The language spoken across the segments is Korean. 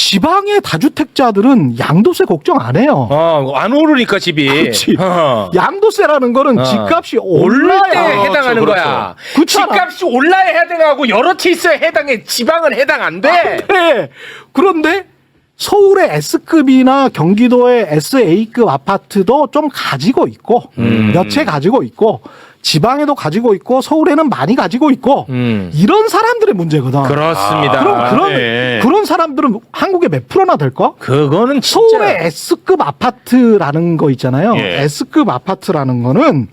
지방의 다주택자들은 양도세 걱정 안 해요. 안 오르니까 집이. 그렇지. 양도세라는 거는 집값이 오를 때 올라야 해당하는 그렇죠. 거야. 그렇잖아. 집값이 올라야 해당하고 여러 케이스에 해당해. 지방은 해당 안 돼. 네. 그런데 서울의 S급이나 경기도의 SA급 아파트도 좀 가지고 있고 몇 채 가지고 있고 지방에도 가지고 있고 서울에는 많이 가지고 있고 이런 사람들의 문제거든. 그렇습니다. 그런 사람들은 한국에 몇 프로나 될까? 그거는 진짜 서울의 S급 아파트라는 거 있잖아요. 예. S급 아파트라는 거는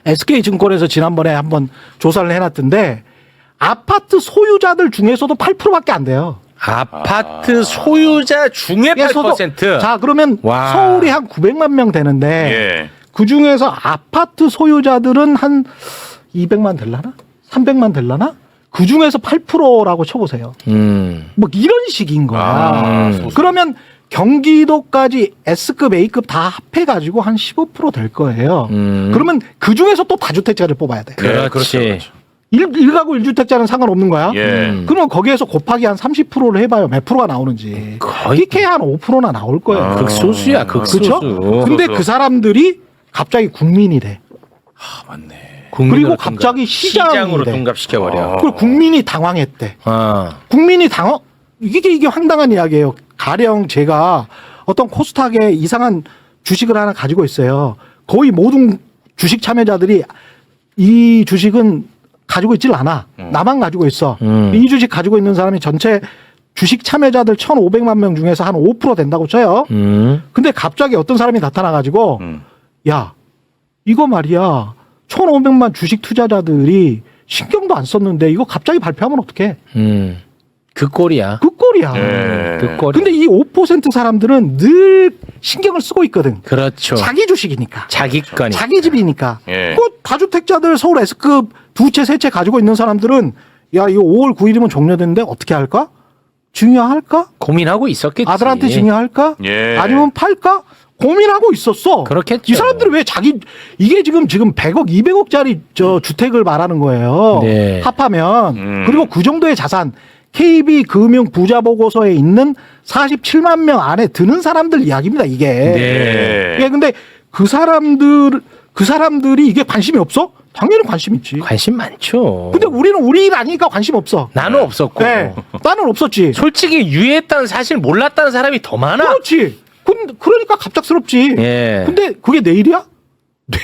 SK증권에서 지난번에 한번 조사를 해놨던데 아파트 소유자들 중에서도 8%밖에 안 돼요. 아파트 소유자 중에 8%. 자, 그러면 와. 서울이 한 900만 명 되는데 예. 그 중에서 아파트 소유자들은 한 200만 될라나? 300만 될라나? 그 중에서 8%라고 쳐보세요. 뭐 이런 식인 거야. 그러면 경기도까지 S급, A급 다 합해가지고 한 15% 될 거예요. 그러면 그 중에서 또 다주택자를 뽑아야 돼. 그렇지. 일가구 1주택자는 상관없는 거야. 예. 그러면 거기에서 곱하기 한 30%를 해봐요. 몇 프로가 나오는지. 거의 PK 한 5%나 나올 거예요. 극소수야, 극소수. 그렇죠? 근데 그 사람들이 갑자기 국민이 돼. 맞네. 그리고 갑자기 시장으로 돼. 둔갑시켜버려. 그리고 국민이 당황했대. 국민이 이게 황당한 이야기예요. 가령 제가 어떤 코스닥에 이상한 주식을 하나 가지고 있어요. 거의 모든 주식 참여자들이 이 주식은 가지고 있질 않아. 나만 가지고 있어. 이 주식 가지고 있는 사람이 전체 주식 참여자들 1,500만 명 중에서 한 5% 된다고 쳐요. 근데 갑자기 어떤 사람이 나타나가지고 야, 이거 말이야. 1,500만 주식 투자자들이 신경도 안 썼는데 이거 갑자기 발표하면 어떡해? 그 꼴이야. 그 꼴이야. 예. 그 꼴. 근데 이 5% 사람들은 늘 신경을 쓰고 있거든. 그렇죠. 자기 주식이니까. 자기 거니까. 자기 집이니까. 예. 그 다주택자들 서울 S급 2채, 3채 가지고 있는 사람들은 야, 이거 5월 9일이면 종료됐는데 어떻게 할까? 증여할까? 고민하고 있었겠지. 아들한테 증여할까? 예. 아니면 팔까? 고민하고 있었어. 그렇겠죠. 이 사람들이 왜 이게 지금 100억, 200억짜리 주택을 말하는 거예요. 네. 합하면. 그리고 그 정도의 자산. KB 금융 부자 보고서에 있는 47만 명 안에 드는 사람들 이야기입니다, 이게. 네. 예, 근데 그 사람들이 이게 관심이 없어? 당연히 관심 있지. 관심 많죠. 근데 우리 일 아니니까 관심 없어. 나는 없었고. 네. 나는 없었지. 솔직히 유예했다는 사실 몰랐다는 사람이 더 많아. 그렇지. 그러니까 갑작스럽지. 예. 근데 그게 내일이야?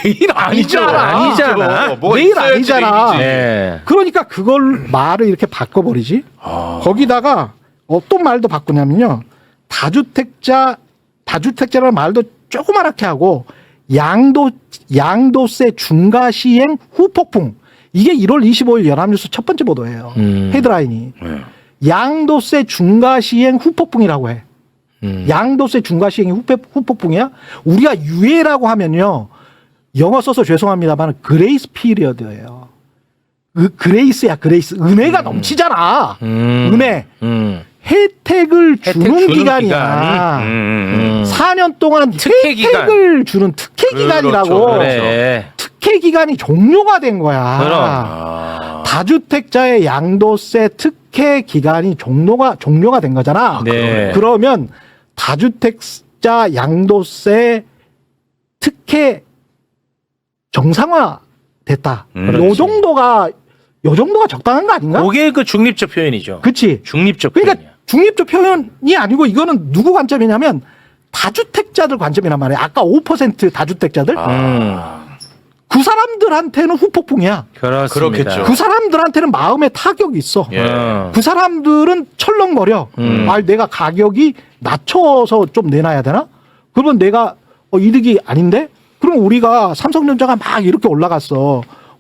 내일 아니잖아. 아니잖아. 뭐가 내일 있어야지 아니잖아. 내일이지. 네. 그러니까 그걸 말을 이렇게 바꿔버리지. 거기다가 어떤 말도 바꾸냐면요. 다주택자라는 말도 조그맣게 하고 양도세 중과 시행 후폭풍. 이게 1월 25일 연합뉴스 첫 번째 보도예요. 헤드라인이. 양도세 중과 시행 후폭풍이라고 해. 양도세 중과 시행이 후폭풍이야? 우리가 유예라고 하면요. 영어 써서 죄송합니다만 그레이스 피리어드예요. 그레이스야, 그레이스. 은혜가 넘치잖아. 은혜. 혜택을 주는 기간이야. 4년 동안 특혜 혜택을 주는 특혜 기간이라고. 그래. 특혜 기간이 종료가 된 거야. 그럼. 다주택자의 양도세 특혜 기간이 종료가 된 거잖아. 네. 그러면 다주택자 양도세 특혜 정상화 됐다. 요 정도가 적당한 거 아닌가? 그게 그 중립적 표현이죠. 그치? 중립적 그러니까 표현이야. 중립적 표현이 아니고 이거는 누구 관점이냐면 다주택자들 관점이란 말이야. 아까 5% 다주택자들? 그 사람들한테는 후폭풍이야. 그렇습니다. 그렇겠죠. 그 사람들한테는 마음에 타격이 있어. 예. 그 사람들은 철렁거려. 아, 내가 가격이 낮춰서 좀 내놔야 되나? 그러면 내가 이득이 아닌데? 그럼 우리가 삼성전자가 막 이렇게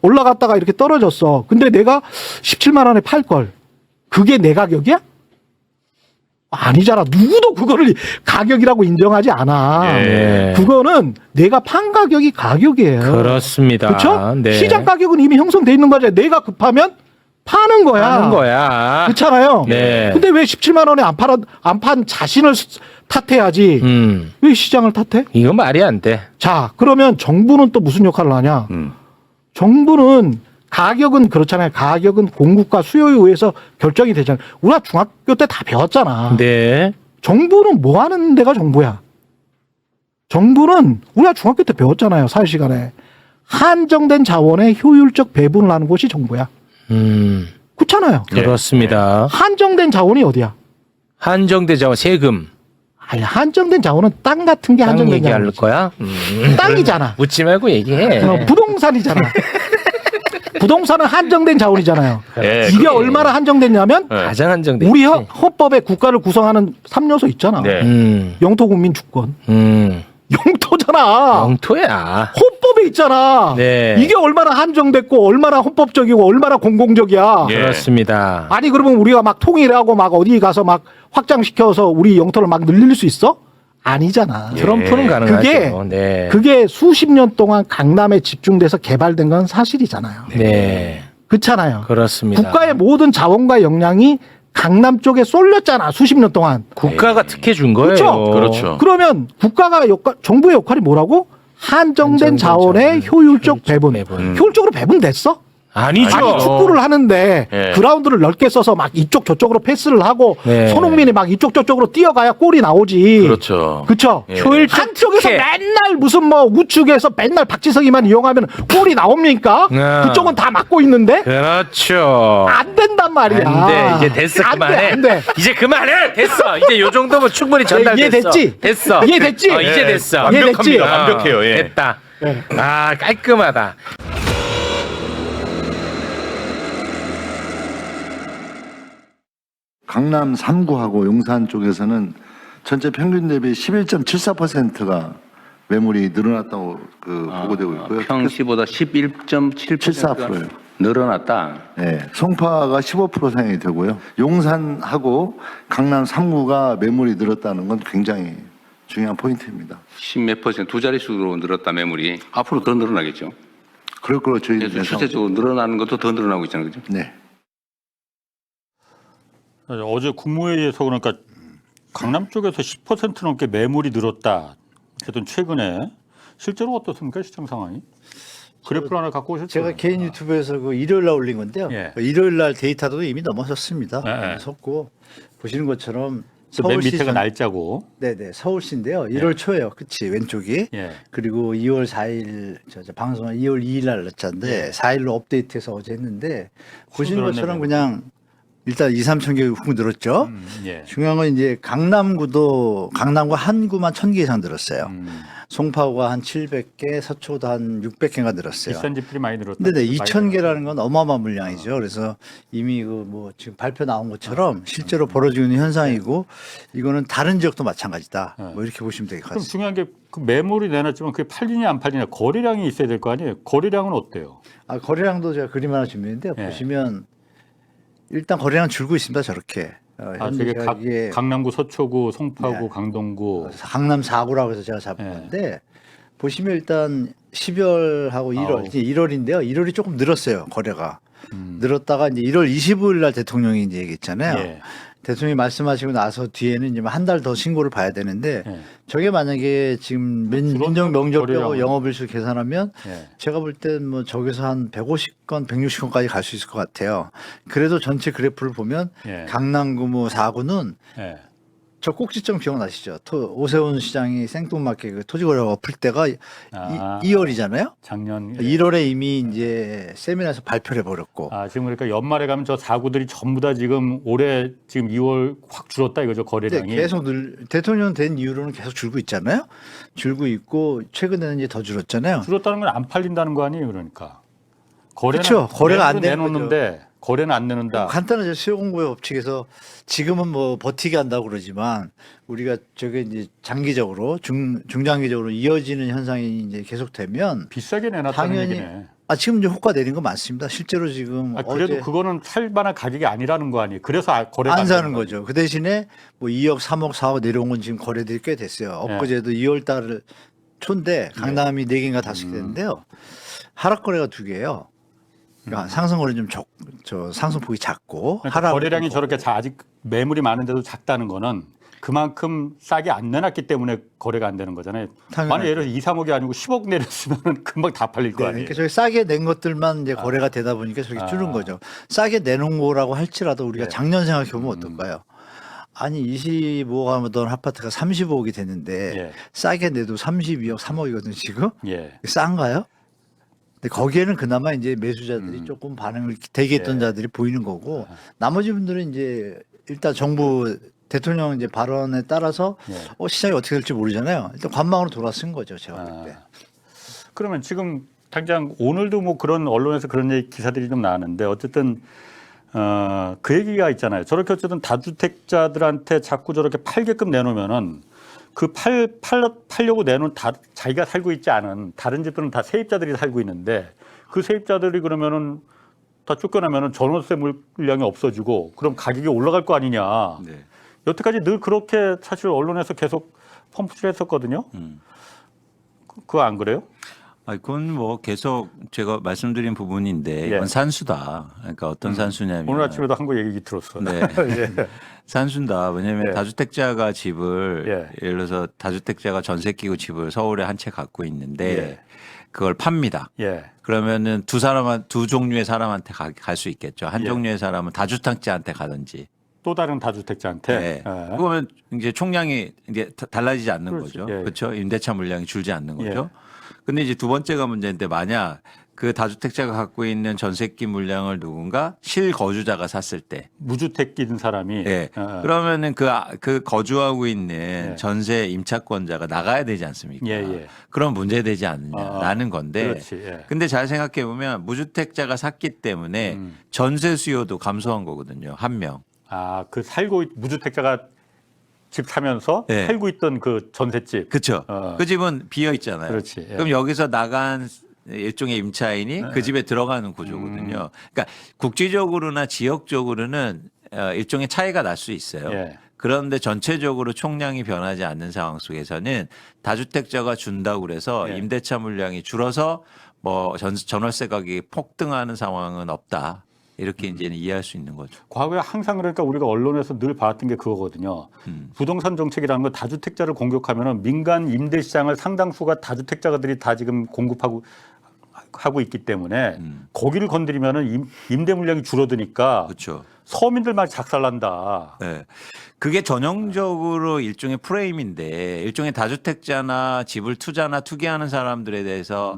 올라갔다가 이렇게 떨어졌어. 근데 내가 17만 원에 팔 걸. 그게 내 가격이야? 아니잖아. 누구도 그거를 가격이라고 인정하지 않아. 예. 그거는 내가 판 가격이 가격이에요. 그렇습니다. 그렇죠? 네. 시장 가격은 이미 형성돼 있는 거죠. 내가 급하면 파는 거야. 하는 거야. 그렇잖아요. 네. 근데 왜 17만 원에 안 판 자신을 탓해야지. 왜 시장을 탓해? 이건 말이 안 돼. 자, 그러면 정부는 또 무슨 역할을 하냐? 정부는 가격은 그렇잖아요. 가격은 공급과 수요에 의해서 결정이 되잖아요. 우리가 중학교 때 다 배웠잖아. 네. 정부는 뭐 하는 데가 정부야? 정부는 우리가 중학교 때 배웠잖아요. 사회 시간에. 한정된 자원의 효율적 배분을 하는 곳이 정부야. 그렇잖아요. 그렇습니다. 한정된 자원이 어디야? 한정된 자원 세금. 아니, 한정된 자원은 땅 같은 게 땅 한정된 얘기할 자원이지. 거야? 땅이잖아. 묻지 말고 얘기해. 부동산이잖아. 부동산은 한정된 자원이잖아요. 네, 이게 그래. 얼마나 한정됐냐면 가장 한정된. 우리 헌법에 국가를 구성하는 3요소 있잖아. 네. 영토 국민 주권. 영토잖아. 영토야. 헌법에 있잖아. 네. 이게 얼마나 한정됐고 얼마나 헌법적이고 얼마나 공공적이야. 그렇습니다. 아니 그러면 우리가 막 통일하고 막 어디 가서 막 확장시켜서 우리 영토를 막 늘릴 수 있어? 아니잖아. 트럼프는 가능하죠. 그게 수십 년 동안 강남에 집중돼서 개발된 건 사실이잖아요. 네. 그렇잖아요. 그렇습니다. 국가의 모든 자원과 역량이 강남 쪽에 쏠렸잖아. 수십 년 동안. 국가가 특혜 준 거예요. 그렇죠. 그렇죠. 그러면 정부의 역할이 뭐라고? 한정된 자원의 효율적 배분. 효율적으로 배분됐어? 아니죠. 아니 축구를 하는데 예. 그라운드를 넓게 써서 막 이쪽 저쪽으로 패스를 하고 네. 손흥민이 막 이쪽 저쪽으로 뛰어가야 골이 나오지. 그렇죠. 그렇죠. 예. 효율적 한쪽에서 특혜. 맨날 무슨 뭐 우측에서 맨날 박지성이만 이용하면 골이 나옵니까? 그쪽은 다 막고 있는데 그렇죠. 안 된단 말이야. 안 돼. 이제 됐어. 안 그만해. 돼, 안 돼. 이제 그만해. 됐어. 이제 요 정도면 충분히 전달됐어. 이해됐지? 됐어. 이해됐지? 이제 됐어. 완벽합니다. 완벽합니다. 완벽해요. 예. 됐다. 예. 아, 깔끔하다. 강남 3구하고 용산 쪽에서는 전체 평균 대비 11.74%가 매물이 늘어났다고 보고되고 있고요. 평시보다 11.7%가 74%예요. 늘어났다. 네, 송파가 15% 상당이 되고요. 용산하고 강남 3구가 매물이 늘었다는 건 굉장히 중요한 포인트입니다. 10몇 퍼센트 두 자릿수로 늘었다 매물이 앞으로 더 늘어나겠죠. 그럴 거로 저희는 그래서 예상. 추세적으로 늘어나는 것도 더 늘어나고 있잖아요. 그죠? 네. 어제 국무회의에서 그러니까 강남 쪽에서 10% 넘게 매물이 늘었다. 어쨌든 최근에 실제로 어떻습니까 시장 상황이? 그래프를 하나 갖고 오셨죠? 제가 개인 유튜브에서 그 일요일 날 올린 건데요. 예. 일요일 날 데이터도 이미 넘어섰습니다. 예. 섰고 보시는 것처럼 맨 서울시 밑에가 날짜고. 네네 서울시인데요. 1월 초예요. 그치 왼쪽이. 예. 그리고 2월 4일 저 방송은 2월 2일 날 날짜인데 4일로 업데이트해서 어제 했는데 보시는 늘었네, 것처럼 매물. 그냥 일단 2, 3천 개 훅 늘었죠. 예. 중요한 건 이제 강남구도 강남구 한 구만 1,000개 이상 늘었어요. 송파구가 한 700개, 서초도 한 600개가 늘었어요. 비싼 집들이 많이 늘었다. 근데 2,000개라는 건 어마어마한 물량이죠. 그래서 이미 그 뭐 지금 발표 나온 것처럼 실제로 벌어지고 있는 현상이고 이거는 다른 지역도 마찬가지다. 뭐 이렇게 보시면 될 것 그럼 같습니다. 중요한 게 그 매물이 내놨지만 그게 팔리냐 안 팔리냐 거래량이 있어야 될 거 아니에요. 거래량은 어때요? 거래량도 제가 그림 하나 준비했는데 예. 보시면 일단 거래량 줄고 있습니다. 저렇게. 현재 되게 제가 이게 강남구, 서초구, 송파구, 네. 강동구. 강남 4구라고 해서 제가 잡은 예. 건데 보시면 일단 12월하고 1월, 아우. 이제 1월인데요. 1월이 조금 늘었어요. 거래가. 늘었다가 이제 1월 25일 날 대통령이 이제 얘기했잖아요. 예. 대통령이 말씀하시고 나서 뒤에는 이제 한 달 더 신고를 봐야 되는데 예. 저게 만약에 지금 민정 명절 빼고 거래량은. 영업일수 계산하면 예. 제가 볼 땐 뭐 저기서 한 150건, 160건까지 갈 수 있을 것 같아요. 그래도 전체 그래프를 보면 예. 강남구 뭐 4구는 예. 저 꼭지점 기억나시죠? 오세훈 시장이 생뚱맞게 그 토지거래가 엎을 때가 아. 2월이잖아요. 작년 1월에 이미 이제 세미나에서 발표를 해버렸고 지금 그러니까 연말에 가면 저 사구들이 전부 다 지금 올해 지금 2월 확 줄었다 이거죠 근데 거래량이. 계속 대통령 된 이후로는 계속 줄고 있잖아요. 줄고 있고 최근에는 이제 더 줄었잖아요. 줄었다는 건 안 팔린다는 거 아니에요, 그러니까. 거래는 그쵸. 거래가 안 되는 내놓는데 거래는 안 내는다. 간단하죠. 수요공고의 법칙에서 지금은 뭐 버티게 한다고 그러지만 우리가 저게 이제 장기적으로 중장기적으로 이어지는 현상이 이제 계속되면 비싸게 내놨다는 당연히 얘기네. 지금 이제 호가 내린 거 많습니다. 실제로 지금 그래도 어제 그거는 살 만한 가격이 아니라는 거 아니에요. 그래서 거래가 안 사는 되는 거죠. 그 대신에 뭐 2억, 3억, 4억 내려온 건 지금 거래들이 꽤 됐어요. 엊그제도 2월 달 초인데 강남이 4개인가 5개 됐는데요. 하락 거래가 2개예요. 그러니까 상승거래 저 상승폭이 작고 그러니까 하락 거래량이 저렇게 아직 매물이 많은데도 작다는 거는 그만큼 싸게 안 내놨기 때문에 거래가 안 되는 거잖아요. 당연하죠. 만약 예를 들어서 2, 3억이 아니고 10억 내렸으면 금방 다 팔릴 거 네, 아니에요. 그러니까 저희 싸게 낸 것들만 이제 거래가 되다 보니까 저렇게 줄은 거죠. 싸게 내놓은 거라고 할지라도 우리가 네. 작년 생각해 보면 어떨까요? 아니 25억 하던 아파트가 35억이 됐는데 예. 싸게 내도 32억, 3억이거든요 지금. 예. 싼가요? 근데 거기에는 그나마 이제 매수자들이 조금 반응을 대기했던 예. 자들이 보이는 거고 나머지 분들은 이제 일단 정부 대통령 이제 발언에 따라서 예. 시장이 어떻게 될지 모르잖아요. 일단 관망으로 돌아선 거죠 제가 볼 때. 그러면 지금 당장 오늘도 뭐 그런 언론에서 그런 얘기 기사들이 좀 나왔는데 어쨌든 그 얘기가 있잖아요. 저렇게 어쨌든 다주택자들한테 자꾸 저렇게 팔게끔 내놓으면은 그 팔려고 내놓은 자기가 살고 있지 않은 다른 집들은 다 세입자들이 살고 있는데 그 세입자들이 그러면은 다 쫓겨나면은 전월세 물량이 없어지고 그럼 가격이 올라갈 거 아니냐. 네. 여태까지 늘 그렇게 사실 언론에서 계속 펌프질 했었거든요. 그거 안 그래요? 그건 뭐 계속 제가 말씀드린 부분인데 이건 예. 산수다. 그러니까 어떤 산수냐면 오늘 아침에도 한 거 얘기 들었어. 네. 예. 산수다. 왜냐하면 예. 다주택자가 집을 예. 예를 들어서 다주택자가 전세 끼고 집을 서울에 한 채 갖고 있는데 예. 그걸 팝니다. 예. 그러면은 두 종류의 사람한테 갈 수 있겠죠. 한 예. 종류의 사람은 다주택자한테 가든지. 또 다른 다주택자한테. 네. 예. 그러면 이제 총량이 이제 달라지지 않는 그렇지. 거죠. 예. 그렇죠. 임대차 물량이 줄지 않는 거죠. 예. 근데 이제 두 번째가 문제인데 만약 그 다주택자가 갖고 있는 전세기 물량을 누군가 실거주자가 샀을 때, 무주택인 사람이. 예. 그러면은 그 거주하고 있는 전세 임차권자가 나가야 되지 않습니까? 예, 예. 그럼 문제되지 않느냐라는 건데. 그렇지. 예. 근데 잘 생각해 보면 무주택자가 샀기 때문에 전세 수요도 감소한 거거든요. 한 명. 그 무주택자가 집 사면서 예. 살고 있던 그 전셋집. 그렇죠. 그 집은 비어 있잖아요. 그렇지. 예. 그럼 여기서 나간 일종의 임차인이 그 집에 들어가는 구조거든요. 그러니까 국지적으로나 지역적으로는 일종의 차이가 날 수 있어요. 예. 그런데 전체적으로 총량이 변하지 않는 상황 속에서는 다주택자가 준다고 그래서 예. 임대차 물량이 줄어서 뭐 전월세 가격이 폭등하는 상황은 없다. 이렇게 이제는 이해할 수 있는 거죠. 과거에 항상 그러니까 우리가 언론에서 늘 봤던 게 그거거든요. 부동산 정책이라는 건 다주택자를 공격하면은 민간 임대 시장을 상당수가 다주택자들이 다 지금 공급하고 하고 있기 때문에 거기를 건드리면은 임대 물량이 줄어드니까 그렇죠. 서민들만 작살난다. 네. 그게 전형적으로 일종의 프레임인데 일종의 다주택자나 집을 투기하는 사람들에 대해서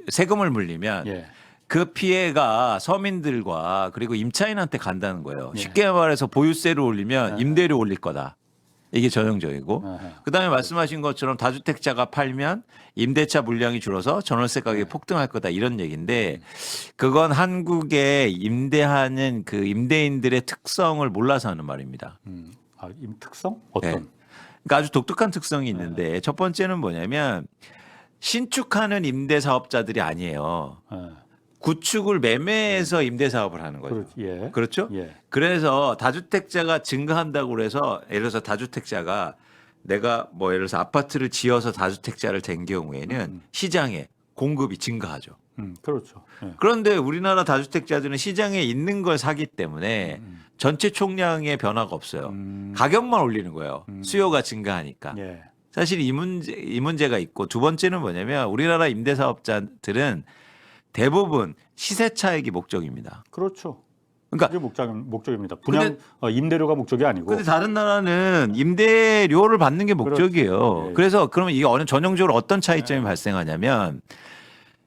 세금을 물리면 예. 그 피해가 서민들과 그리고 임차인한테 간다는 거예요. 예. 쉽게 말해서 보유세를 올리면 임대료 올릴 거다. 이게 전형적이고. 그다음에 말씀하신 것처럼 다주택자가 팔면 임대차 물량이 줄어서 전월세 가격이 폭등할 거다 이런 얘기인데 그건 한국에 임대하는 그 임대인들의 특성을 몰라서 하는 말입니다. 특성? 어떤? 네. 그러니까 아주 독특한 특성이 있는데 첫 번째는 뭐냐면 신축하는 임대 사업자들이 아니에요. 구축을 매매해서 임대 사업을 하는 거죠. 예. 그렇죠? 예. 그래서 다주택자가 증가한다고 그래서 예를 들어서 다주택자가 내가 뭐 예를 들어서 아파트를 지어서 다주택자를 댄 경우에는 시장에 공급이 증가하죠. 그렇죠. 예. 그런데 우리나라 다주택자들은 시장에 있는 걸 사기 때문에 전체 총량의 변화가 없어요. 가격만 올리는 거예요. 수요가 증가하니까. 예. 사실 이 문제가 있고 두 번째는 뭐냐면 우리나라 임대사업자들은 대부분 시세 차익이 목적입니다. 그렇죠. 그러니까 그게 목적입니다. 분양 임대료가 목적이 아니고. 근데 다른 나라는 임대료를 받는 게 목적이에요. 그렇죠. 예. 그래서 그러면 이게 전형적으로 어떤 차이점이 발생하냐면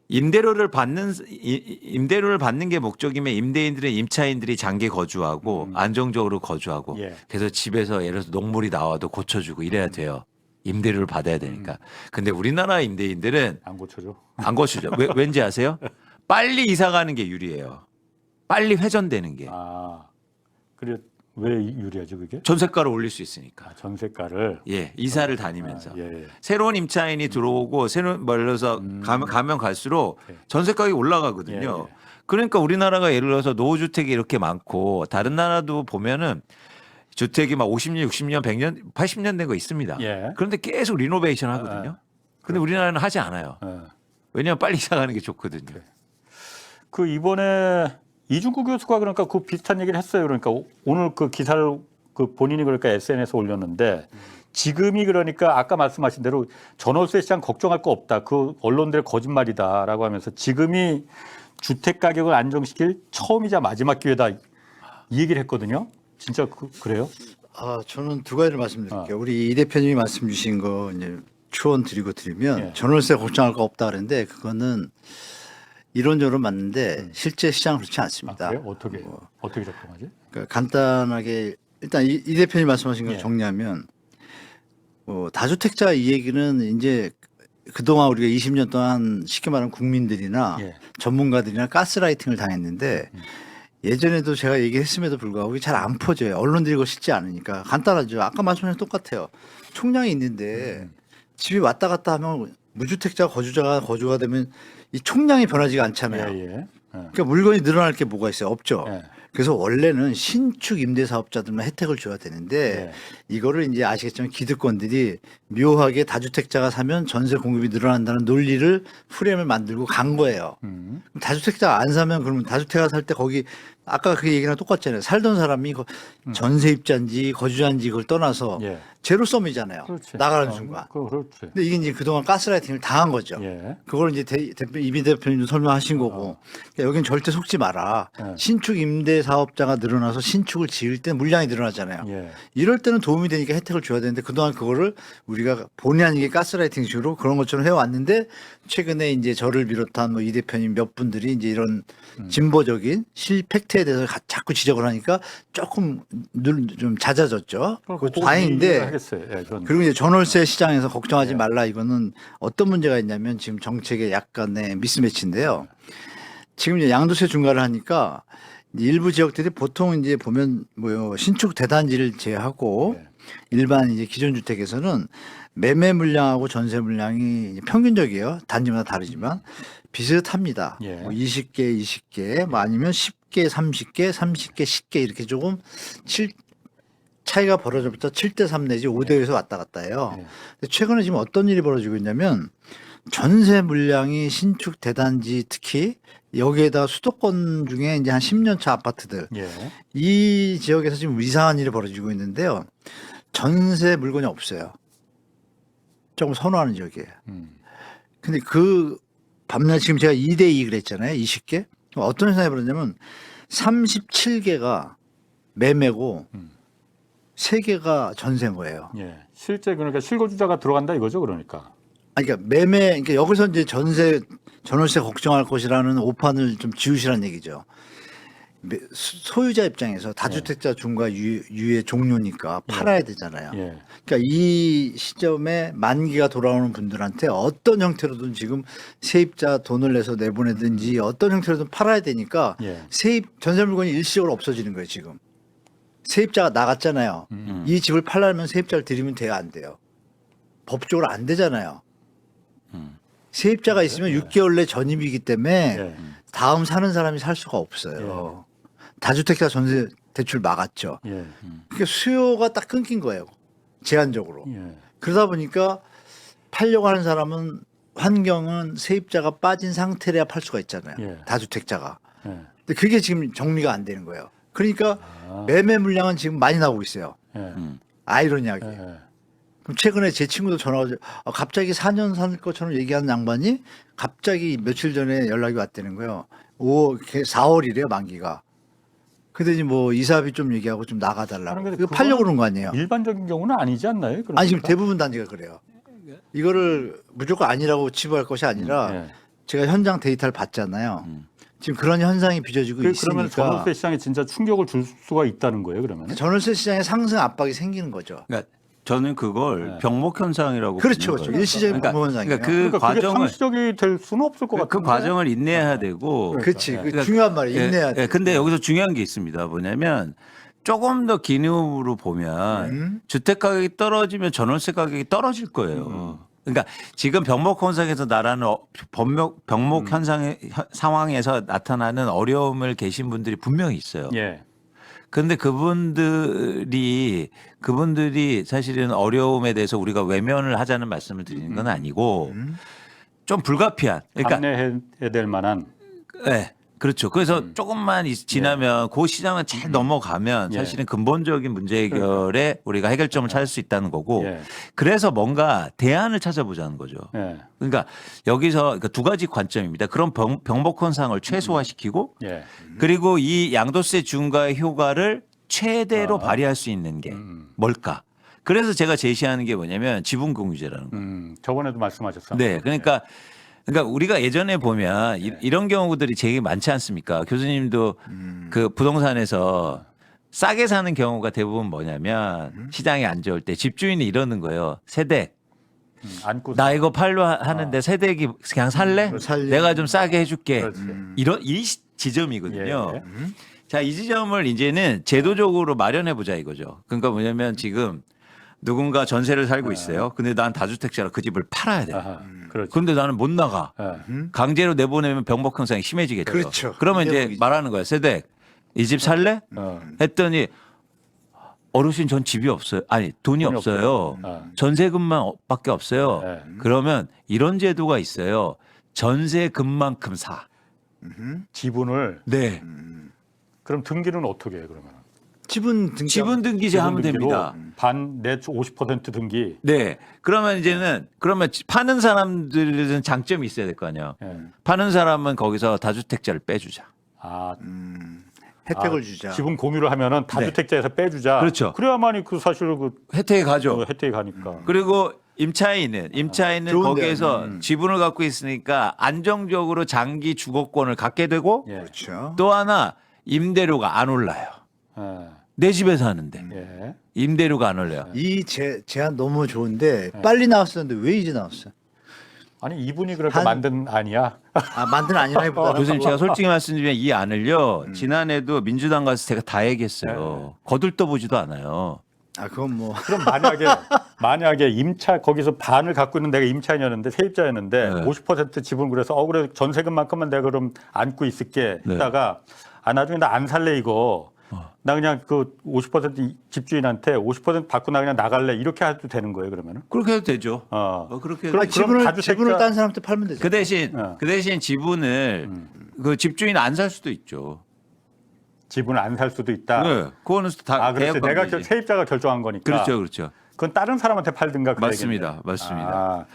임대료를 받는 게 목적이면 임대인들은 임차인들이 장기 거주하고 안정적으로 거주하고 예. 그래서 집에서 예를 들어서 녹물이 나와도 고쳐주고 이래야 돼요. 임대료를 받아야 되니까. 근데 우리나라 임대인들은 안 고쳐줘. 안 고치죠. 왠지 아세요? 빨리 이사 가는 게 유리해요. 빨리 회전되는 게. 그래 왜 유리하죠 그게? 전세가를 올릴 수 있으니까. 전세가를. 예, 이사를 다니면서 예. 새로운 임차인이 들어오고 새로운 말로서 가면 갈수록 전세 가격이 올라가거든요. 예. 그러니까 우리나라가 예를 들어서 노후주택이 이렇게 많고 다른 나라도 보면은 주택이 막 50년, 60년, 100년, 80년 된 거 있습니다. 예. 그런데 계속 리노베이션 하거든요. 근데 우리나라는 하지 않아요. 예. 왜냐하면 빨리 이사 가는 게 좋거든요. 그 이번에 이중구 교수가 그러니까 그 비슷한 얘기를 했어요. 그러니까 오늘 그 기사를 그 본인이 그러니까 SNS에 올렸는데 지금이 그러니까 아까 말씀하신 대로 전월세 시장 걱정할 거 없다. 그 언론들의 거짓말이다라고 하면서 지금이 주택 가격을 안정시킬 처음이자 마지막 기회다 이 얘기를 했거든요. 진짜 그래요? 저는 두 가지를 말씀드릴게요. 우리 이 대표님이 말씀 주신 거 이제 추원 드리면 예. 전월세 걱정할 거 없다 그랬는데 그거는 이론적으로 맞는데 실제 시장은 그렇지 않습니다. 그래요? 어떻게 작동하지? 그러니까 간단하게 일단 이 대표님 말씀하신 걸 예. 정리하면 다주택자 이 얘기는 이제 그동안 우리가 20년 동안 쉽게 말하면 국민들이나 예. 전문가들이나 가스라이팅을 당했는데 예전에도 제가 얘기했음에도 불구하고 잘 안 퍼져요. 언론들이 그걸 싣지 않으니까. 간단하죠. 아까 말씀하신 똑같아요. 총량이 있는데 집이 왔다 갔다 하면 무주택자 거주가 되면 이 총량이 변하지가 않잖아요. 예. 그러니까 물건이 늘어날 게 뭐가 있어요? 없죠. 예. 그래서 원래는 신축 임대사업자들만 혜택을 줘야 되는데 이거를 이제 아시겠지만 기득권들이 묘하게 다주택자가 사면 전세 공급이 늘어난다는 논리를 프레임을 만들고 간 거예요. 그럼 다주택자가 안 사면 그러면 다주택자 살 때 거기 아까 그 얘기랑 똑같잖아요. 살던 사람이 전세입자인지 거주자인지 그걸 떠나서 예. 제로섬이잖아요. 그렇지. 나가는 순간. 그렇지. 근데 이게 이제 그동안 가스라이팅을 당한 거죠. 예. 그걸 이제 이비 대표님도 설명하신 거고. 그러니까 여긴 절대 속지 마라. 예. 신축 임대 사업자가 늘어나서 신축을 지을 때 물량이 늘어나잖아요. 예. 이럴 때는 도움이 되니까 혜택을 줘야 되는데 그동안 그거를 우리가 본의 아니게 가스라이팅 식으로 그런 것처럼 해왔는데 최근에 이제 저를 비롯한 뭐 이 대표님 몇 분들이 이제 이런 진보적인 팩트에 대해서 자꾸 지적을 하니까 조금 좀 잦아졌죠. 그거 다행인데 하겠어요. 예, 그건. 그리고 이제 전월세 시장에서 걱정하지 말라 이거는 어떤 문제가 있냐면 지금 정책의 약간의 미스매치인데요. 지금 이제 양도세 중과를 하니까 일부 지역들이 보통 이제 보면 뭐요 신축 대단지를 제외하고 일반 이제 기존 주택에서는 매매 물량하고 전세 물량이 이제 평균적이에요. 단지마다 다르지만 비슷합니다. 예. 뭐 20개 뭐 아니면 10개, 30개, 10개 이렇게 조금 차이가 벌어져부터 7대3 내지 5대5에서 왔다 갔다 해요. 근데 최근에 지금 어떤 일이 벌어지고 있냐면 전세 물량이 신축 대단지 특히 여기에다 수도권 중에 이제 한 10년 차 아파트들 예. 이 지역에서 지금 이상한 일이 벌어지고 있는데요. 전세 물건이 없어요. 조금 선호하는 지역이에요. 근데 그 반면 지금 제가 2대2 그랬잖아요. 20개. 어떤 현상이 벌어졌냐면 37개가 매매고 3개가 전세인 거예요. 예. 실제 그러니까 실거주자가 들어간다 이거죠, 그러니까. 아니, 그러니까 그러니까 여기서 이제 전월세 걱정할 것이라는 오판을 좀 지우시라는 얘기죠. 소유자 입장에서 다주택자 중과 유의 종료니까 팔아야 되잖아요. 예. 그러니까 이 시점에 만기가 돌아오는 분들한테 어떤 형태로든 지금 세입자 돈을 내서 내보내든지 어떤 형태로든 팔아야 되니까 예. 전세 물건이 일시적으로 없어지는 거예요, 지금. 세입자가 나갔잖아요. 이 집을 팔려면 세입자를 들이면 돼야 안 돼요. 법적으로 안 되잖아요. 세입자가 있으면 6개월 내 전입이기 때문에 예. 다음 사는 사람이 살 수가 없어요. 다주택자 전세 대출 막았죠. 예. 그러니까 수요가 딱 끊긴 거예요. 제한적으로. 예. 그러다 보니까 팔려고 하는 사람은 환경은 세입자가 빠진 상태래야 팔 수가 있잖아요. 예. 다주택자가. 예. 근데 그게 지금 정리가 안 되는 거예요. 그러니까 매매 물량은 지금 많이 나오고 있어요. 예. 아이러니하게. 예. 그럼 최근에 제 친구도 전화가 와서 갑자기 4년 살 것처럼 얘기하는 양반이 갑자기 며칠 전에 연락이 왔다는 거예요. 4월이래요, 만기가. 근데 이제 뭐 이사비 좀 얘기하고 좀 나가달라고. 근데 이거 팔려고 그건 그런 거 아니에요? 일반적인 경우는 아니지 않나요? 그러니까? 아니 지금 대부분 단지가 그래요. 이거를 무조건 아니라고 치부할 것이 아니라 예. 제가 현장 데이터를 봤잖아요. 지금 그런 현상이 빚어지고 그러면 있으니까 전월세 시장에 진짜 충격을 줄 수가 있다는 거예요, 그러면? 전월세 시장에 상승 압박이 생기는 거죠. 그러니까 저는 그걸 병목 현상이라고 그렇죠, 보는 그렇죠. 거예요. 일시적인 병목 현상이에요. 그러니까 그러니까 그게 과정을 상시적이 될 수는 없을 것 같아요. 그 과정을 인내해야 되고. 그렇지. 그 그러니까 중요한 말이에요. 인내해야 돼. 근데 여기서 중요한 게 있습니다. 뭐냐면 조금 더 긴 흐름으로 보면 주택 가격이 떨어지면 전월세 가격이 떨어질 거예요. 그러니까 지금 병목 현상에서 나라는 병목 현상의 상황에서 나타나는 어려움을 계신 분들이 분명히 있어요. 예. 그런데 그분들이 사실은 어려움에 대해서 우리가 외면을 하자는 말씀을 드리는 건 아니고 좀 불가피한. 그러니까 감내해야 될 만한. 네. 그렇죠. 그래서 조금만 지나면 그 시장은 잘 넘어가면 예. 사실은 근본적인 문제 해결에 우리가 해결점을 찾을 수 있다는 거고 예. 그래서 뭔가 대안을 찾아보자는 거죠. 예. 그러니까 여기서 그러니까 두 가지 관점입니다. 그런 병목 현상을 최소화시키고 예. 그리고 이 양도세 중과의 효과를 최대로 발휘할 수 있는 게 뭘까? 그래서 제가 제시하는 게 뭐냐면 지분공유제라는 거예요. 저번에도 말씀하셨어요. 네, 그러니까 우리가 예전에 보면 이런 경우들이 되게 많지 않습니까? 교수님도 그 부동산에서 싸게 사는 경우가 대부분 뭐냐면 시장이 안 좋을 때 집주인이 이러는 거예요. 세댁, 안고 나 이거 팔로 하는데 세댁이 그냥 살래? 살래. 내가 좀 싸게 해줄게. 그렇지. 이 지점이거든요. 예. 자, 이 지점을 이제는 제도적으로 마련해 보자 이거죠. 그러니까 뭐냐면 지금 누군가 전세를 살고 있어요. 근데 난 다주택자라 그 집을 팔아야 돼. 아하. 그렇죠. 근데 나는 못 나가. 예. 강제로 내보내면 병목 현상이 심해지겠죠. 그렇죠. 그러면 이제 대박이죠. 말하는 거야. 세댁, 이 집 살래? 했더니 어르신 전 집이 없어요. 아니 돈이 돈이 없어요. 없어요. 전세금만 밖에 없어요. 네. 그러면 이런 제도가 있어요. 전세금만큼 사. 지분을 네. 그럼 등기는 어떻게 해 그러면? 지분 등기. 지분 등기제 하면 지분 등기로 됩니다. 내 50% 등기. 네. 그러면 이제는 그러면 파는 사람들은 장점이 있어야 될 거 아니에요. 예. 파는 사람은 거기서 다주택자를 빼주자. 아, 혜택을 주자. 지분 공유를 하면은 다주택자에서 빼주자. 그렇죠. 그래야만이 그 사실 그 혜택이 가죠. 혜택이 가니까. 그리고 임차인은 좋은데. 거기에서 지분을 갖고 있으니까 안정적으로 장기 주거권을 갖게 되고 예. 그렇죠. 또 하나 임대료가 안 올라요. 예. 내 집에 사는데 예. 임대료가 안 올라요. 이 제안 너무 좋은데 빨리 나왔었는데 왜 이제 나왔어요? 아니 이분이 그렇게 한- 만든 아니야. 아 만든 아니라기보다는 교수님 제가 솔직히 말씀드리면 이 안을요 지난해도 민주당 가서 제가 다 얘기했어요. 거들떠보지도 않아요. 아 그건 뭐 그럼 만약에 임차 거기서 반을 갖고 있는 내가 임차인이었는데 세입자였는데 네. 50% 지분 그래서 그래 전세금만큼만 내가 그럼 안고 있을게 네. 했다가 나중에 나 안 살래 이거 나 그냥 그 50% 집주인한테 50% 받고 나 그냥 나갈래 이렇게 해도 되는 거예요 그러면은? 그렇게 해도 되죠. 그렇게 해도 그럼 되죠. 그럼 지분을 다주택자- 딴 사람한테 팔면 되죠. 그 대신 지분을 그 집주인 안 살 수도 있죠. 지분을 안 살 수도 있다. 네, 그거는 다 그렇지. 계약 내가 관계지. 세입자가 결정한 거니까. 그렇죠, 그렇죠. 그건 다른 사람한테 팔든가 그래야겠네. 맞습니다, 맞습니다.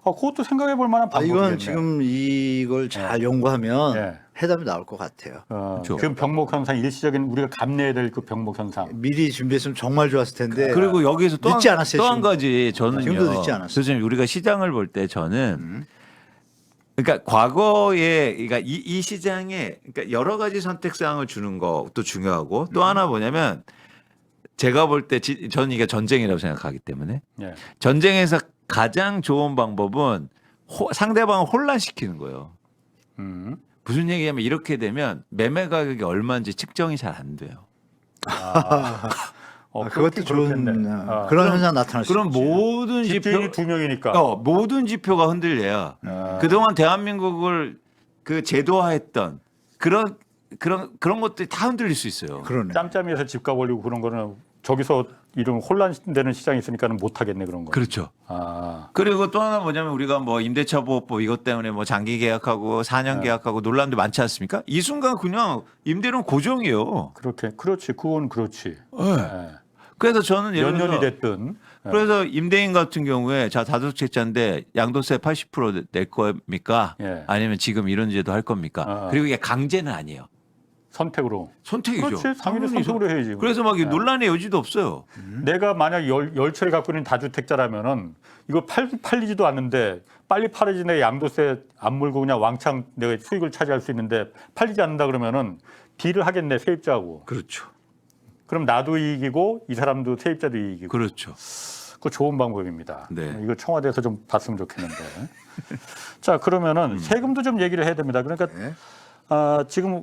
그것도 생각해 볼 만한 방법이겠네. 이건 지금 이걸 잘 연구하면 네. 해답이 나올 것 같아요. 그렇죠. 지금 병목 현상 일시적인 우리가 감내해야 될 그 병목 현상. 미리 준비했으면 정말 좋았을 텐데. 그리고 여기서 또 늦지 않았어요, 한 지금. 가지 저는요. 지금도 늦지 않았어요. 교수님 우리가 시장을 볼 때 저는 그러니까 과거에 그러니까 이 시장에 그러니까 여러 가지 선택사항을 주는 것도 중요하고 또 하나 뭐냐면 제가 볼 때 저는 이게 전쟁이라고 생각하기 때문에 예. 전쟁에서 가장 좋은 방법은 상대방을 혼란시키는 거예요. 음. 무슨 얘기냐면 이렇게 되면 매매 가격이 얼마인지 측정이 잘 안 돼요. 그것도 좋은 그렇겠네. 그런 현상 나타날 수 그럼 있죠. 모든 집주인이 지표 두 명이니까. 모든 지표가 흔들려야 그동안 대한민국을 그 제도화했던 그런 것들이 다 흔들릴 수 있어요. 그러네. 짬짬이에서 집값 올리고 그런 거는 저기서 이런 혼란되는 시장이 있으니까는 못 하겠네 그런 거. 그렇죠. 아. 그리고 또 하나 뭐냐면 우리가 뭐 임대차 보호법 이것 때문에 뭐 장기 계약하고 4년 계약하고 논란도 많지 않습니까? 이 순간 그냥 임대료는 고정이에요. 그렇지. 그건 그렇지. 네. 예. 그래서 저는 예를 몇 년이 들어서 됐든. 그래서 임대인 같은 경우에 자 다주택자인데 양도세 80%낼 겁니까? 예. 아니면 지금 이런 제도 할 겁니까? 그리고 이게 강제는 아니에요. 선택으로. 선택이죠. 그렇지. 당연히 당연히 선택으로 해야지. 그래서 막 논란의 여지도 없어요. 내가 만약 열 채를 갖고 있는 다주택자라면은 이거 팔리지도 않는데 빨리 팔아야지 내 양도세 안 물고 그냥 왕창 내가 수익을 차지할 수 있는데 팔리지 않는다 그러면은 딜을 하겠네 세입자하고. 그렇죠. 그럼 나도 이익이고 이 사람도 세입자도 이익이고. 그렇죠. 그거 좋은 방법입니다. 네. 이거 청와대에서 좀 봤으면 좋겠는데. 자 그러면은 세금도 좀 얘기를 해야 됩니다. 그러니까 네. 지금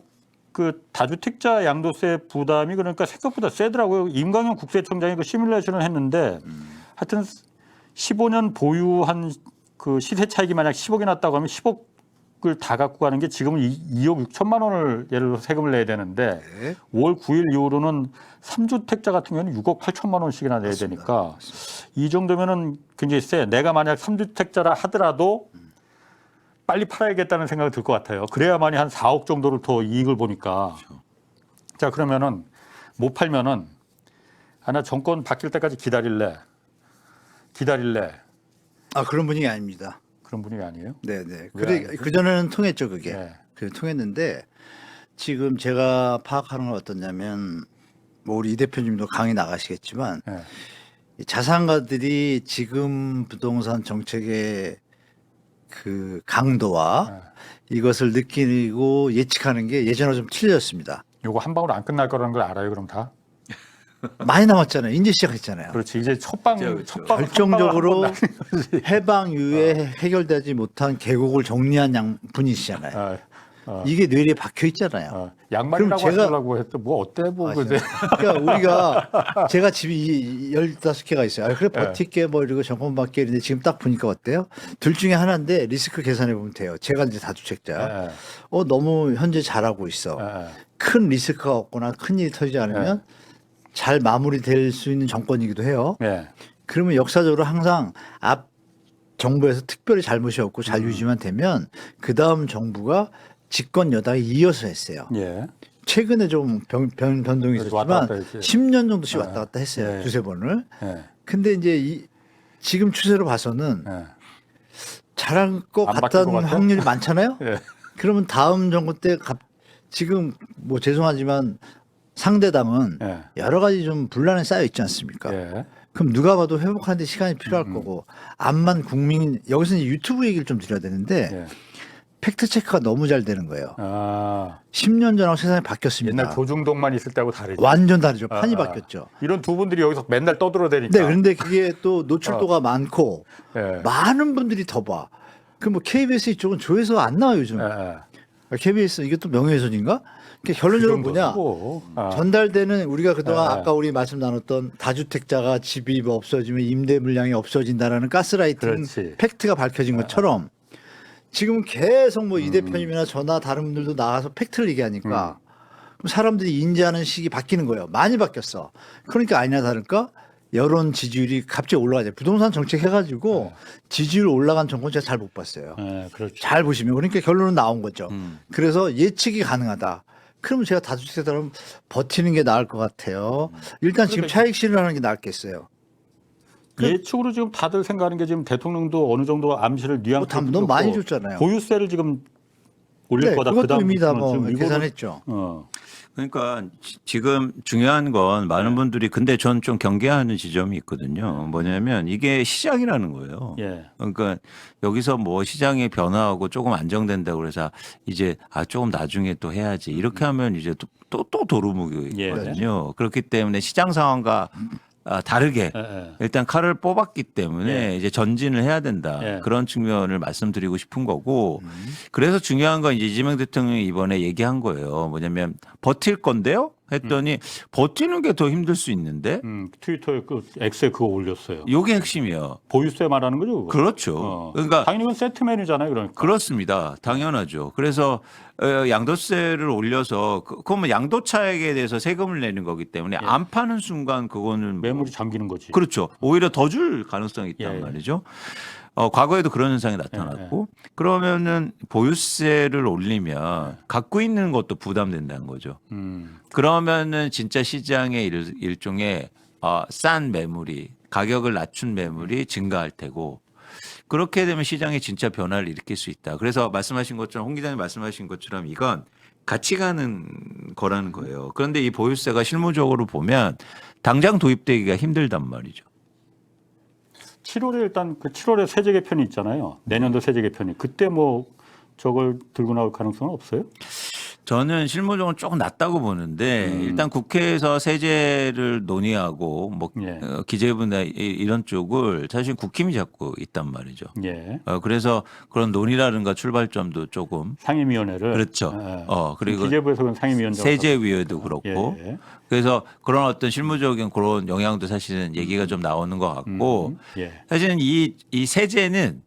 그 다주택자 양도세 부담이 그러니까 생각보다 세더라고요. 임광현 국세청장이 그 시뮬레이션을 했는데 하여튼 15년 보유한 그 시세 차익이 만약 10억이 났다고 하면 10억을 다 갖고 가는 게 지금은 2억 6천만 원을 예를 들어 세금을 내야 되는데 네. 5월 9일 이후로는 3주택자 같은 경우는 6억 8천만 원씩이나 내야 되니까 이 정도면은 굉장히 세. 내가 만약 3주택자라 하더라도 빨리 팔아야겠다는 생각이 들 것 같아요. 그래야만이 한 4억 정도를 더 이익을 보니까. 자, 그러면은 못 팔면은 하나 정권 바뀔 때까지 기다릴래. 아, 그런 분위기 아닙니다. 그런 분위기 아니에요? 네네. 왜 그래, 아니지? 그전에는 통했죠, 그게. 네. 그게 통했는데 지금 제가 파악하는 건 어떠냐면 뭐 우리 이 대표님도 강의 나가시겠지만 네. 이 자산가들이 지금 부동산 정책의 그 강도와 이것을 느끼고 예측하는 게 예전과 좀 틀려졌습니다. 요거 한 방울 안 끝날 거라는 걸 알아요, 그럼 다? 많이 남았잖아요. 이제 시작했잖아요. 그렇지. 이제 첫방 결정적으로 해방 이후에 해결되지 못한 계곡을 정리한 분이시잖아요. 이게 뇌리에 박혀 있잖아요. 양말이라고 그럼 제가- 하려고 했더 뭐 어때 뭐 그제. 그러니까 우리가 제가 집이 15개가 있어요. 아, 그래 버틸게 뭐 이러고 정권 받게 이런데 지금 딱 보니까 어때요? 둘 중에 하나인데 리스크 계산해 보면 돼요. 제가 이제 다주택자. 너무 현재 잘하고 있어. 큰 리스크가 없거나 큰 일이 터지지 않으면 잘 마무리될 수 있는 정권이기도 해요. 네. 그러면 역사적으로 항상 앞 정부에서 특별히 잘못이 없고 잘 유지만 되면 그 다음 정부가 집권 여당이 이어서 했어요. 예. 최근에 좀 변동이 그렇지, 왔다 있었지만 갔다 했지. 10년 정도씩 왔다 갔다 했어요. 예. 두세 번을. 예. 근데 이제 지금 추세로 봐서는 예. 잘할 것 안 바뀔 같다는 것 같아? 확률이 많잖아요. 예. 그러면 다음 정부 때 지금 뭐 죄송하지만 상대당은 예. 여러 가지 좀 분란에 쌓여 있지 않습니까? 예. 그럼 누가 봐도 회복하는 데 시간이 필요할 거고 암만 국민 여기서 이제 유튜브 얘기를 좀 드려야 되는데 예. 팩트 체크가 너무 잘 되는 거예요. 아, 10년 전하고 세상이 바뀌었습니다. 옛날 조중동만 있을 때하고 다르지. 완전 다르죠. 판이 아, 바뀌었죠. 이런 두 분들이 여기서 맨날 떠들어대니까. 네, 그런데 그게 또 노출도가 많고 예. 많은 분들이 더 봐. 그 뭐 KBS 이쪽은 조회수 안 나와요 요즘. 예. KBS 이게 또 명예훼손인가? 그러니까 결론적으로 그 뭐냐? 정도고. 아. 전달되는 우리가 그동안 네. 아까 우리 말씀 나눴던 다주택자가 집이 뭐 없어지면 임대 물량이 없어진다라는 가스라이팅 그렇지. 팩트가 밝혀진 것처럼 지금 계속 뭐 이 대표님이나 저나 다른 분들도 나가서 팩트를 얘기하니까 그럼 사람들이 인지하는 시기 바뀌는 거예요. 많이 바뀌었어. 그러니까 아니나 다를까 여론 지지율이 갑자기 올라가죠. 부동산 정책 해가지고 지지율 올라간 정권 제가 잘 못 봤어요. 예, 그렇죠. 잘 보시면 그러니까 결론은 나온 거죠. 그래서 예측이 가능하다. 그러면 제가 다주택자라면 버티는 게 나을 것 같아요. 일단 지금 차익 실현하는 게 낫겠어요. 예측으로 지금 다들 생각하는 게 지금 대통령도 어느 정도 암시를 뉘앙스 뭐 너무 많이 줬잖아요. 보유세를 지금 올릴 네, 거다. 그것도 그다음 이미 다 부분은 뭐 지금 이거는- 계산했죠. 그러니까 지금 중요한 건 많은 분들이 근데 전 좀 경계하는 지점이 있거든요. 뭐냐면 이게 시장이라는 거예요. 예. 그러니까 여기서 뭐 시장이 변화하고 조금 안정된다고 그래서 이제 조금 나중에 또 해야지 이렇게 하면 이제 또 도루묵이거든요. 그렇기 때문에 시장 상황과 다르게 예. 일단 칼을 뽑았기 때문에 이제 전진을 해야 된다. 예. 그런 측면을 말씀드리고 싶은 거고 그래서 중요한 건 이제 이재명 대통령이 이번에 얘기한 거예요. 뭐냐면 버틸 건데요? 했더니 버티는 게 더 힘들 수 있는데 트위터에 그 X에 그거 올렸어요. 요게 핵심이에요. 보유세 말하는 거죠? 그거? 그렇죠. 그러니까 당연히 이건 세트맨이잖아요. 그러니까. 그렇습니다. 당연하죠. 그래서 양도세를 올려서 그러면 양도차익에 대해서 세금을 내는 거기 때문에 안 파는 순간 그거는 매물이 잠기는 거지. 그렇죠. 오히려 더 줄 가능성이 있단 예. 말이죠. 과거에도 그런 현상이 나타났고 그러면은 보유세를 올리면 갖고 있는 것도 부담된다는 거죠. 그러면은 진짜 시장의 일종의 싼 매물이 가격을 낮춘 매물이 증가할 테고 그렇게 되면 시장에 진짜 변화를 일으킬 수 있다. 그래서 말씀하신 것처럼 홍 기자님 말씀하신 것처럼 이건 같이 가는 거라는 거예요. 그런데 이 보유세가 실무적으로 보면 당장 도입되기가 힘들단 말이죠. 7월에 일단 그 7월에 세제 개편이 있잖아요. 내년도 세제 개편이. 그때 뭐 저걸 들고 나올 가능성은 없어요? 저는 실무적으로 조금 낮다고 보는데 일단 국회에서 세제를 논의하고 뭐 예. 기재부나 이런 쪽을 사실 국힘이 잡고 있단 말이죠. 예. 그래서 그런 논의라든가 출발점도 조금 상임위원회를. 그렇죠. 예. 그리고 기재부에서 그런 상임위원장. 세제위원회도 그렇고 예. 그래서 그런 어떤 실무적인 그런 영향도 사실은 얘기가 좀 나오는 것 같고 예. 사실은 이 세제는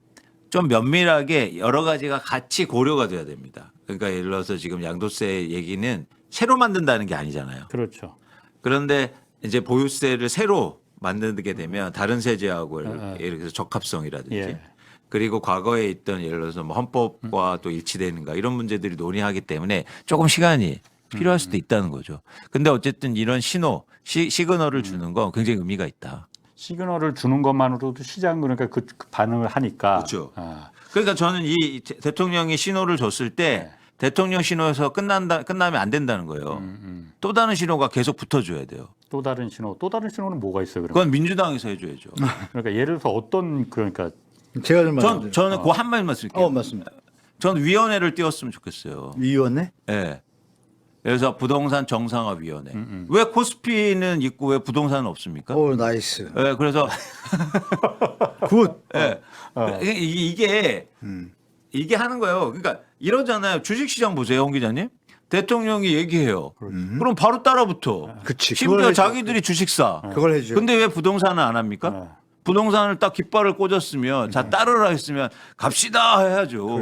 좀 면밀하게 여러 가지가 같이 고려가 돼야 됩니다. 그러니까 예를 들어서 지금 양도세 얘기는 새로 만든다는 게 아니잖아요. 그렇죠. 그런데 이제 보유세를 새로 만들게 되면 다른 세제하고 예를 들어서 적합성이라든지 예. 그리고 과거에 있던 예를 들어서 뭐 헌법과 또 일치되는가 이런 문제들이 논의하기 때문에 조금 시간이 필요할 수도 있다는 거죠. 근데 어쨌든 이런 신호, 시그널을 주는 건 굉장히 의미가 있다. 시그널을 주는 것만으로도 시장 그러니까 그 반응을 하니까. 그렇죠. 아, 그러니까 저는 이 대통령이 신호를 줬을 때 대통령 신호에서 끝나면 안 된다는 거예요. 또 다른 신호가 계속 붙어줘야 돼요. 또 다른 신호는 뭐가 있어요? 그러면? 그건 민주당에서 해줘야죠. 그러니까 예를 들어서 어떤 그러니까 제가 좀 말씀드릴게요. 저는 그 한 말만 쓸게요. 맞습니다. 전 위원회를 띄웠으면 좋겠어요. 위원회? 예. 그래서 부동산 정상화위원회. 왜 코스피는 있고 왜 부동산은 없습니까? 오, 나이스. 예, 그래서 굿. 예. 이게 하는 거예요. 그러니까 이러잖아요. 주식시장 보세요, 홍 기자님. 대통령이 얘기해요. 그럼 바로 따라붙어. 그치. 심지어 그걸 자기들이 주식 사. 그걸 해줘요. 근데 왜 부동산은 안 합니까? 부동산을 딱 깃발을 꽂았으면 자 따르라 했으면 갑시다 해야죠.